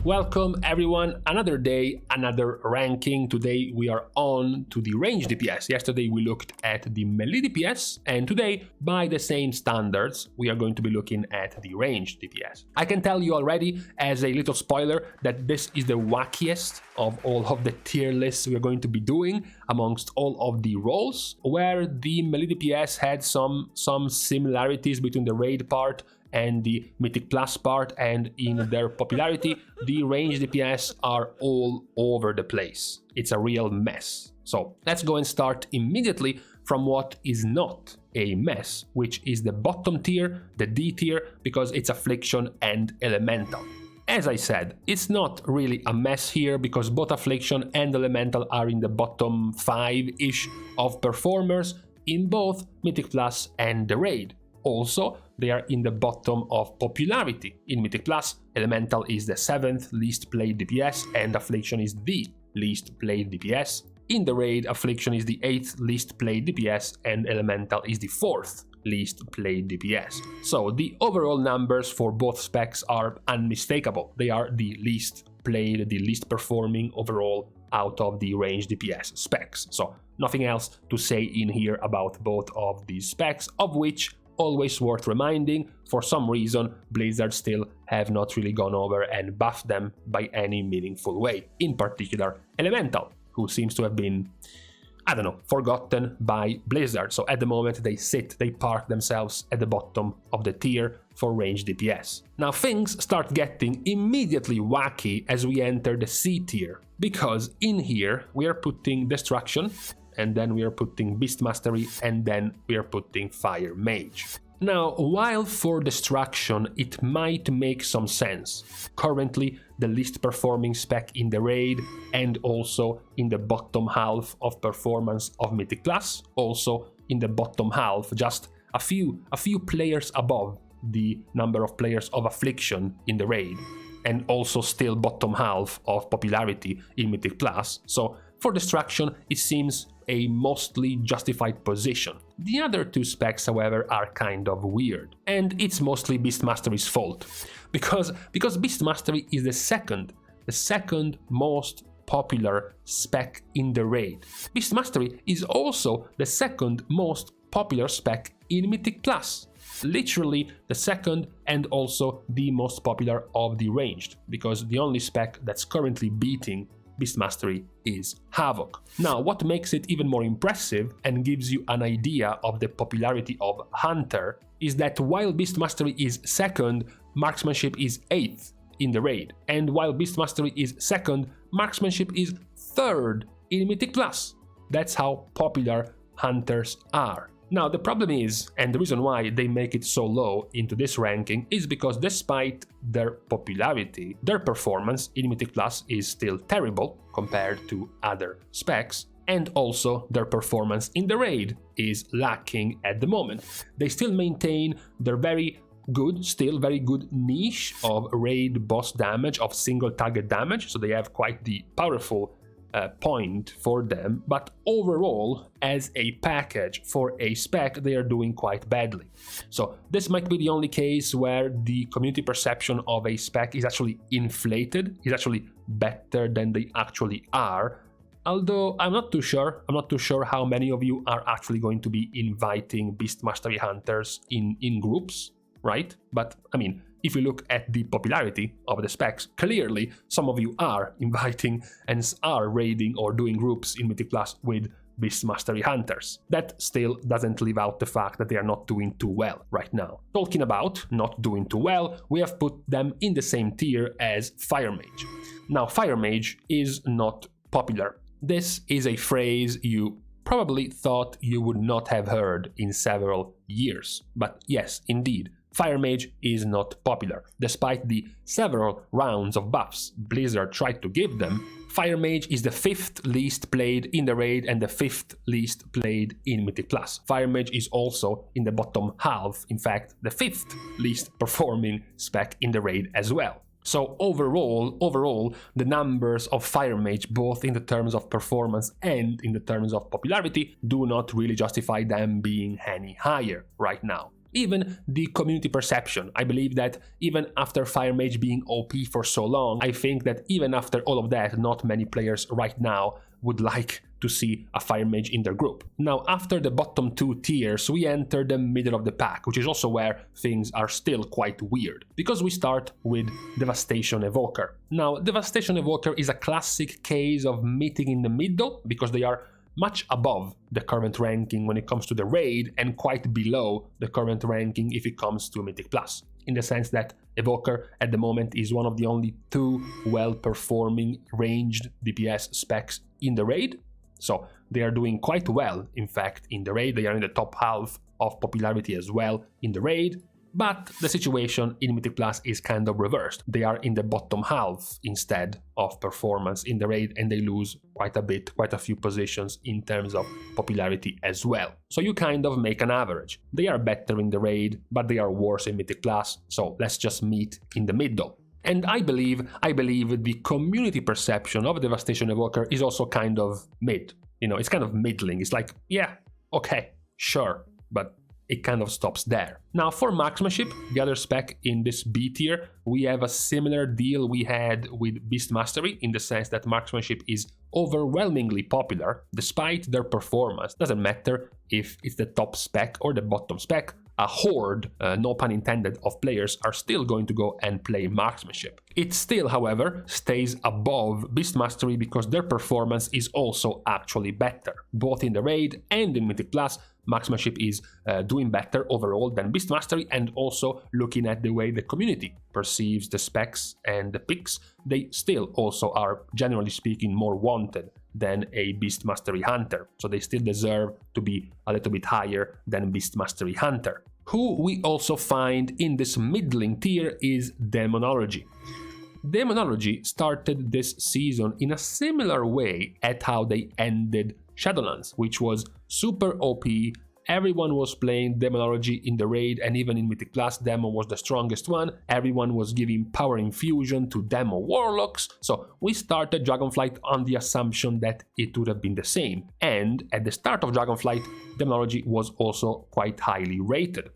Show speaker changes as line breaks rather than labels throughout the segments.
Welcome everyone, another day, another ranking. Today we are on to the ranged DPS. Yesterday we looked at the melee DPS, and today, by the same standards, we are going to be looking at the ranged DPS. I can tell you already, as a little spoiler, that this is the wackiest of all of the tier lists we are going to be doing amongst all of the roles, where the melee DPS had some similarities between the raid part and the Mythic Plus part, and in their popularity, the ranged DPS are all over the place. It's a real mess. So let's go and start immediately from what is not a mess, which is the bottom tier, the D tier, because it's Affliction and Elemental. As I said, it's not really a mess here because both Affliction and Elemental are in the bottom 5-ish of performers in both Mythic Plus and the Raid. Also, they are in the bottom of popularity. In Mythic Plus, Elemental is the 7th least played DPS and Affliction is the least played DPS. In the Raid, Affliction is the 8th least played DPS and Elemental is the 4th least played DPS. So the overall numbers for both specs are unmistakable. They are the least played, the least performing overall out of the ranged DPS specs. So nothing else to say in here about both of these specs, of which, always worth reminding, for some reason Blizzard still have not really gone over and buffed them by any meaningful way. In particular, Elemental, who seems to have been, I don't know, forgotten by Blizzard. So at the moment they park themselves at the bottom of the tier for ranged DPS. Now things start getting immediately wacky as we enter the C tier, because in here we are putting Destruction, and then we are putting Beast Mastery, and then we are putting Fire Mage. Now, while for Destruction it might make some sense, currently the least performing spec in the Raid and also in the bottom half of performance of Mythic Plus, also in the bottom half, just a few players above the number of players of Affliction in the Raid, and also still bottom half of popularity in Mythic Plus. So for Destruction it seems a mostly justified position. The other two specs, however, are kind of weird, and it's mostly Beast Mastery's fault, because Beast Mastery is the second most popular spec in the Raid. Beast Mastery is also the second most popular spec in Mythic Plus. Literally the second and also the most popular of the ranged, because the only spec that's currently beating Beast Mastery is Havoc. Now, what makes it even more impressive and gives you an idea of the popularity of Hunter is that while Beast Mastery is second, Marksmanship is 8th in the Raid, and while Beast Mastery is second, Marksmanship is 3rd in Mythic Plus. That's how popular Hunters are. Now the problem is, and the reason why they make it so low into this ranking, is because despite their popularity, their performance in Mythic Plus is still terrible compared to other specs, and also their performance in the Raid is lacking at the moment. They still maintain their very good niche of Raid boss damage, of single target damage, so they have quite the powerful point for them, but overall, as a package for a spec, they are doing quite badly. So this might be the only case where the community perception of a spec is actually inflated, is actually better than they actually are. Although I'm not too sure how many of you are actually going to be inviting Beast Mastery Hunters in groups, right? But I mean, if you look at the popularity of the specs, clearly some of you are inviting and are raiding or doing groups in Mythic Plus with Beast Mastery Hunters. That still doesn't leave out the fact that they are not doing too well right now. Talking about not doing too well, we have put them in the same tier as Fire Mage. Now, Fire Mage is not popular. This is a phrase you probably thought you would not have heard in several years. But yes, indeed, Fire Mage is not popular. Despite the several rounds of buffs Blizzard tried to give them, Fire Mage is the 5th least played in the Raid and the 5th least played in Mythic Plus. Fire Mage is also in the bottom half, in fact, the 5th least performing spec in the Raid as well. So overall, the numbers of Fire Mage, both in the terms of performance and in the terms of popularity, do not really justify them being any higher right now. even the community perception. I believe that even after Fire Mage being OP for so long, I think that even after all of that, not many players right now would like to see a Fire Mage in their group. Now, after the bottom 2 tiers, we enter the middle of the pack, which is also where things are still quite weird, because we start with Devastation Evoker. Now, Devastation Evoker is a classic case of meeting in the middle, because they are much above the current ranking when it comes to the raid and quite below the current ranking if it comes to Mythic Plus, in the sense that Evoker at the moment is one of the only 2 well-performing ranged DPS specs in the raid. So they are doing quite well, in fact, in the raid. They are in the top half of popularity as well in the raid. But the situation in Mythic Plus is kind of reversed. They are in the bottom half instead of performance in the raid, and they lose quite a bit, quite a few positions in terms of popularity as well. So you kind of make an average. They are better in the raid, but they are worse in Mythic Plus, so let's just meet in the middle. And I believe the community perception of Devastation Evoker is also kind of mid. You know, it's kind of middling. It's like, yeah, okay, sure, but it kind of stops there. Now, for marksmanship, the other spec in this B tier, we have a similar deal we had with Beast Mastery, in the sense that marksmanship is overwhelmingly popular despite their performance. Doesn't matter if it's the top spec or the bottom spec, a horde, no pun intended, of players are still going to go and play marksmanship. It still, however, stays above Beast Mastery because their performance is also actually better. Both in the raid and in Mythic Plus, marksmanship is doing better overall than Beast Mastery, and also looking at the way the community perceives the specs and the picks, they still also are, generally speaking, more wanted than a Beast Mastery Hunter, so they still deserve to be a little bit higher than Beast Mastery Hunter. Who we also find in this middling tier is Demonology. Demonology started this season in a similar way at how they ended Shadowlands, which was super OP. Everyone was playing Demonology in the raid, and even in Mythic Plus, Demo was the strongest one. Everyone was giving power infusion to Demo Warlocks, so we started Dragonflight on the assumption that it would have been the same. And at the start of Dragonflight, Demonology was also quite highly rated.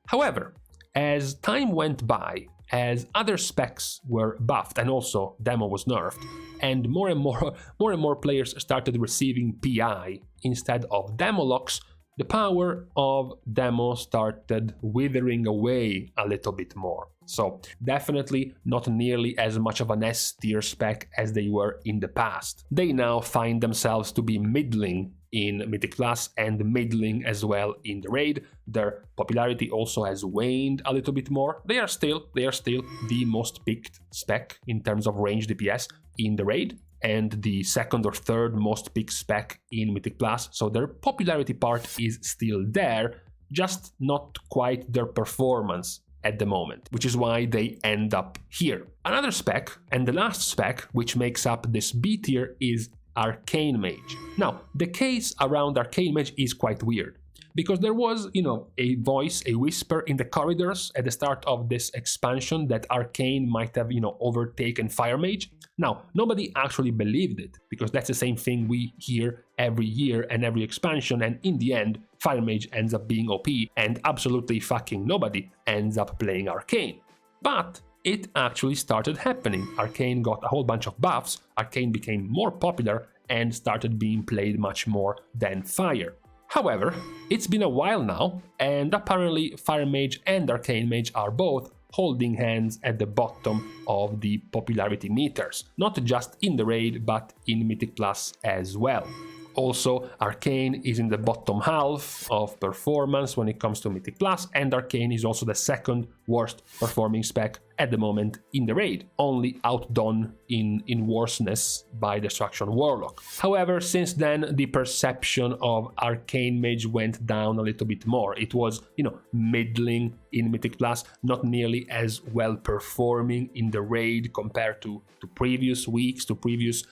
However, as time went by, as other specs were buffed and also Demo was nerfed, and more and more players started receiving PI instead of Demo locks, the power of Demo started withering away a little bit more. So definitely not nearly as much of an S tier spec as they were in the past. They now find themselves to be middling in Mythic Plus and middling as well in the raid. Their popularity also has waned a little bit more. They are still the most picked spec in terms of range DPS in the raid, and the second or third most picked spec in Mythic Plus, so their popularity part is still there, just not quite their performance at the moment, which is why they end up here. Another spec, and the last spec, which makes up this B tier, is Arcane Mage. Now, the case around Arcane Mage is quite weird, because there was, a voice, a whisper in the corridors at the start of this expansion that Arcane might have, overtaken Fire Mage. Now, nobody actually believed it, because that's the same thing we hear every year and every expansion, and in the end, Fire Mage ends up being OP, and absolutely fucking nobody ends up playing Arcane. But it actually started happening. Arcane got a whole bunch of buffs, Arcane became more popular, and started being played much more than Fire. However, it's been a while now, and apparently Fire Mage and Arcane Mage are both holding hands at the bottom of the popularity meters, not just in the raid, but in Mythic Plus as well. Also, Arcane is in the bottom half of performance when it comes to Mythic Plus, and Arcane is also the second worst performing spec at the moment in the raid, only outdone in worseness by Destruction Warlock. However, since then, the perception of Arcane Mage went down a little bit more. It was, middling in Mythic Plus, not nearly as well performing in the raid compared to previous weeks, to previous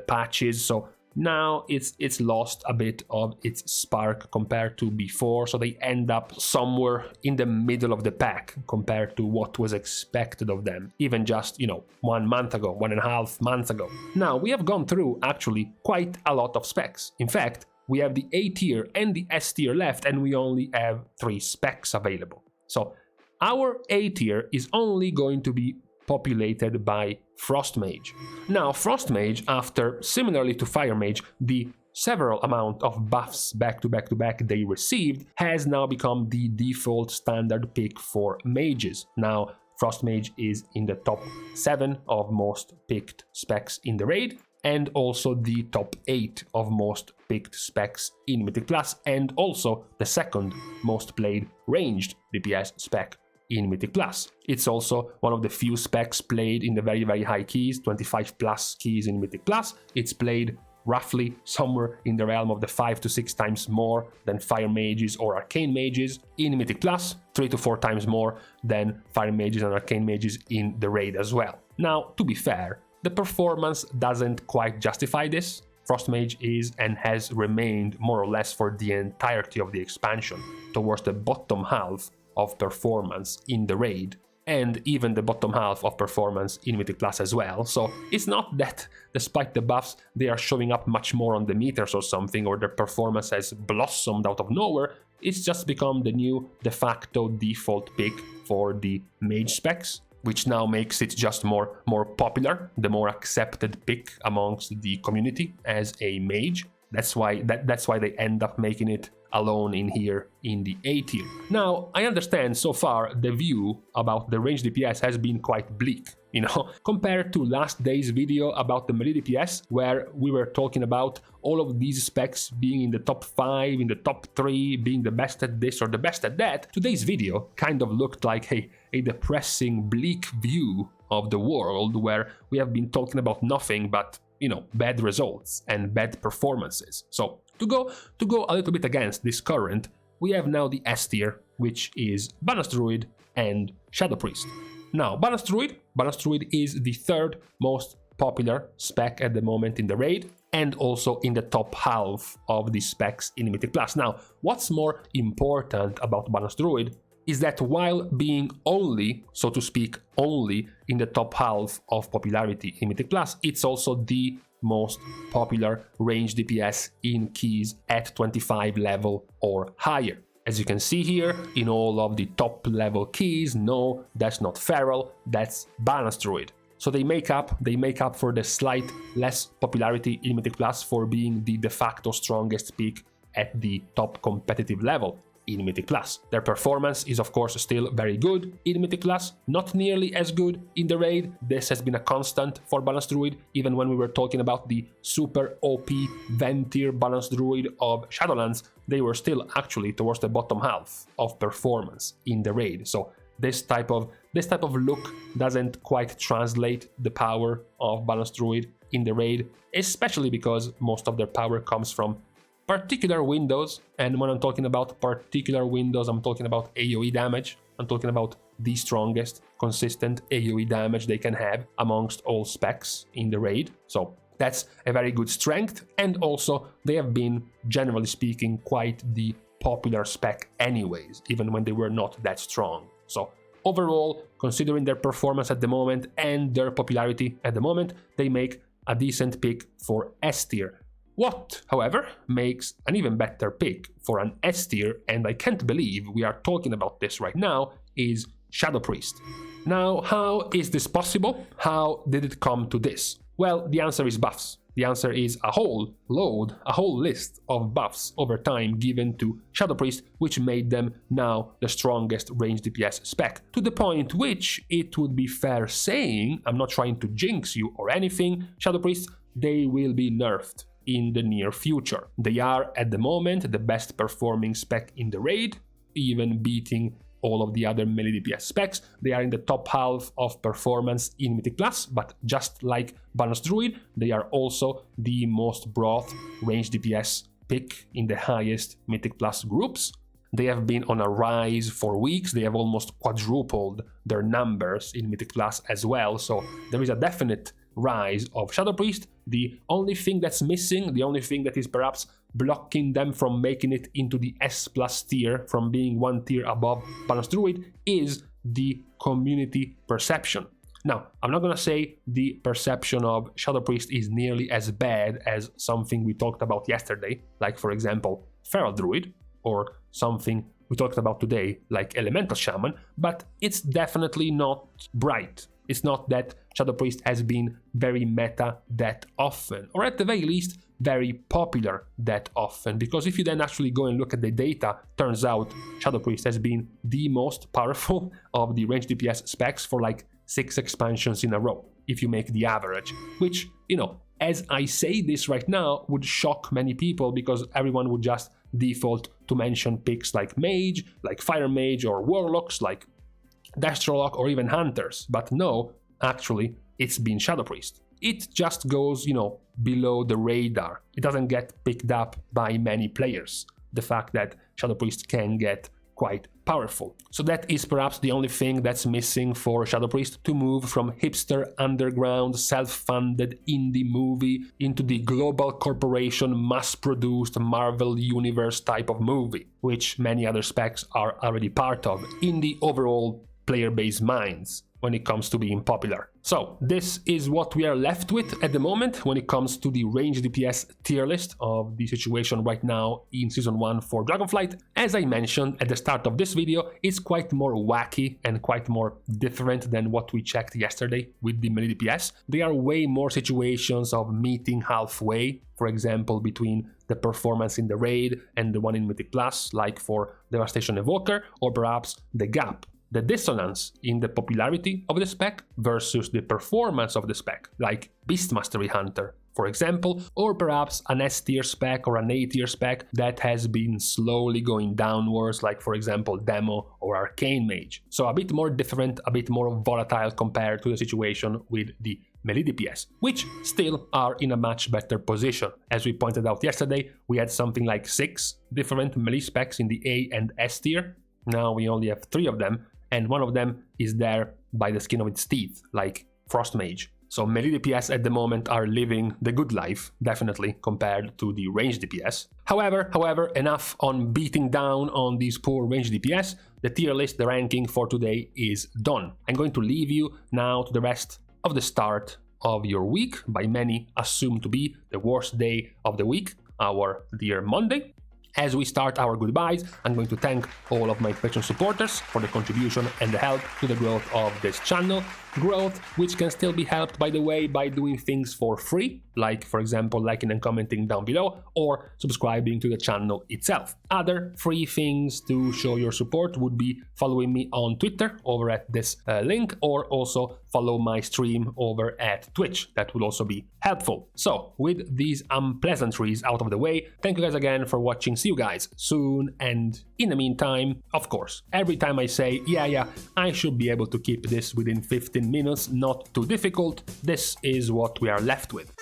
patches, so now it's lost a bit of its spark compared to before, so they end up somewhere in the middle of the pack compared to what was expected of them, even just, 1 month ago, 1.5 months ago. Now, we have gone through actually quite a lot of specs. In fact, we have the A tier and the S tier left, and we only have 3 specs available. So our A tier is only going to be populated by Frost Mage. Now, Frost Mage, after, similarly to Fire Mage, the several amount of buffs back to back they received, has now become the default standard pick for mages. Now, Frost Mage is in the top 7 of most picked specs in the raid, and also the top 8 of most picked specs in Mythic Plus, and also the second most played ranged DPS spec in Mythic Plus. It's also one of the few specs played in the very high keys, 25 plus keys in Mythic Plus. It's played roughly somewhere in the realm of the 5 to 6 times more than Fire Mages or Arcane Mages in Mythic Plus, 3 to 4 times more than Fire Mages and Arcane Mages in the raid as well. Now, to be fair, the performance doesn't quite justify this. Frost Mage is and has remained more or less for the entirety of the expansion towards the bottom half of performance in the raid, and even the bottom half of performance in Mythic Plus as well. So it's not that despite the buffs they are showing up much more on the meters or something, or their performance has blossomed out of nowhere. It's just become the new de facto default pick for the mage specs, which now makes it just more popular, the more accepted pick amongst the community as a mage. That's why they end up making it alone in here in the A tier. Now, I understand so far the view about the ranged DPS has been quite bleak, you know, compared to last day's video about the melee DPS, where we were talking about all of these specs being in the top 5, in the top 3, being the best at this or the best at that. Today's video kind of looked like a depressing, bleak view of the world, where we have been talking about nothing but, you know, bad results and bad performances. So to go a little bit against this current, we have now the S tier, which is Balance Druid and Shadow Priest. Now, Balance Druid is the third most popular spec at the moment in the raid, and also in the top half of the specs in Mythic Plus. Now, what's more important about Balance Druid is that while being only, so to speak, only in the top half of popularity in Mythic Plus, it's also the most popular ranged DPS in keys at 25 level or higher. As you can see here, in all of the top level keys, no, that's not Feral, that's Balance Druid. So they make up for the slight less popularity in Mythic Plus for being the de facto strongest pick at the top competitive level in Mythic Plus. Their performance is of course still very good in Mythic Plus, not nearly as good in the raid. This has been a constant for Balance Druid, even when we were talking about the super OP Ven tier Balance Druid of Shadowlands, they were still actually towards the bottom half of performance in the raid. So this type of look doesn't quite translate the power of Balance Druid in the raid, especially because most of their power comes from particular windows, and when I'm talking about particular windows, I'm talking about AoE damage. I'm talking about the strongest consistent AoE damage they can have amongst all specs in the raid. So that's a very good strength, and also they have been, generally speaking, quite the popular spec anyways, even when they were not that strong. So overall, considering their performance at the moment and their popularity at the moment, they make a decent pick for S tier. What, however, makes an even better pick for an S tier, and I can't believe we are talking about this right now, is Shadow Priest. Now, how is this possible? How did it come to this? Well, the answer is buffs. The answer is a whole list of buffs over time given to Shadow Priest, which made them now the strongest ranged DPS spec, to the point which it would be fair saying, I'm not trying to jinx you or anything, Shadow Priest, they will be nerfed in the near future. They are at the moment the best performing spec in the raid, even beating all of the other melee DPS specs. They are in the top half of performance in Mythic Plus, but just like Balance Druid, they are also the most broad ranged DPS pick in the highest Mythic Plus groups. They have been on a rise for weeks. They have almost quadrupled their numbers in Mythic Plus as well, so there is a definite rise of Shadow Priest. The only thing that's missing, the only thing that is perhaps blocking them from making it into the S plus tier, from being one tier above Balance Druid, is the community perception. Now, I'm not gonna say the perception of Shadow Priest is nearly as bad as something we talked about yesterday, like for example Feral Druid, or something we talked about today, like Elemental Shaman, but it's definitely not bright. It's not that Shadow Priest has been very meta that often, or at the very least, very popular that often, because if you then actually go and look at the data, turns out Shadow Priest has been the most powerful of the ranged DPS specs for like 6 expansions in a row, if you make the average, which, you know, as I say this right now, would shock many people because everyone would just default to mention picks like Mage, like Fire Mage, or Warlocks, like Destrolock, or even Hunters. But no, actually, it's been Shadow Priest. It just goes, you know, below the radar. It doesn't get picked up by many players. The fact that Shadow Priest can get quite powerful. So that is perhaps the only thing that's missing for Shadow Priest to move from hipster, underground, self-funded indie movie into the global corporation, mass-produced Marvel Universe type of movie, which many other specs are already part of in the overall player base minds when it comes to being popular. So this is what we are left with at the moment when it comes to the ranged DPS tier list of the situation right now in Season 1 for Dragonflight. As I mentioned at the start of this video, it's quite more wacky and quite more different than what we checked yesterday with the melee DPS. There are way more situations of meeting halfway, for example, between the performance in the raid and the one in Mythic Plus, like for Devastation Evoker, or perhaps the gap, the dissonance in the popularity of the spec versus the performance of the spec, like Beast Mastery Hunter, for example, or perhaps an S tier spec or an A tier spec that has been slowly going downwards, like for example Demo or Arcane Mage. So a bit more different, a bit more volatile compared to the situation with the melee DPS, which still are in a much better position. As we pointed out yesterday, we had something like 6 different melee specs in the A and S tier. Now we only have 3 of them, and one of them is there by the skin of its teeth, like Frost Mage. So melee DPS at the moment are living the good life, definitely, compared to the ranged DPS. However, enough on beating down on these poor ranged DPS. The tier list, the ranking for today is done. I'm going to leave you now to the rest of the start of your week, by many assumed to be the worst day of the week, our dear Monday. As we start our goodbyes, I'm going to thank all of my Patreon supporters for the contribution and the help to the growth of this channel. Growth which can still be helped, by the way, by doing things for free, like for example liking and commenting down below, or subscribing to the channel itself. Other free things to show your support would be following me on Twitter over at this link, or also follow my stream over at Twitch. That will also be helpful. So with these unpleasantries out of the way, thank you guys again for watching. See you guys soon, and in the meantime, of course, every time I say yeah, I should be able to keep this within 15 minutes, not too difficult, this is what we are left with.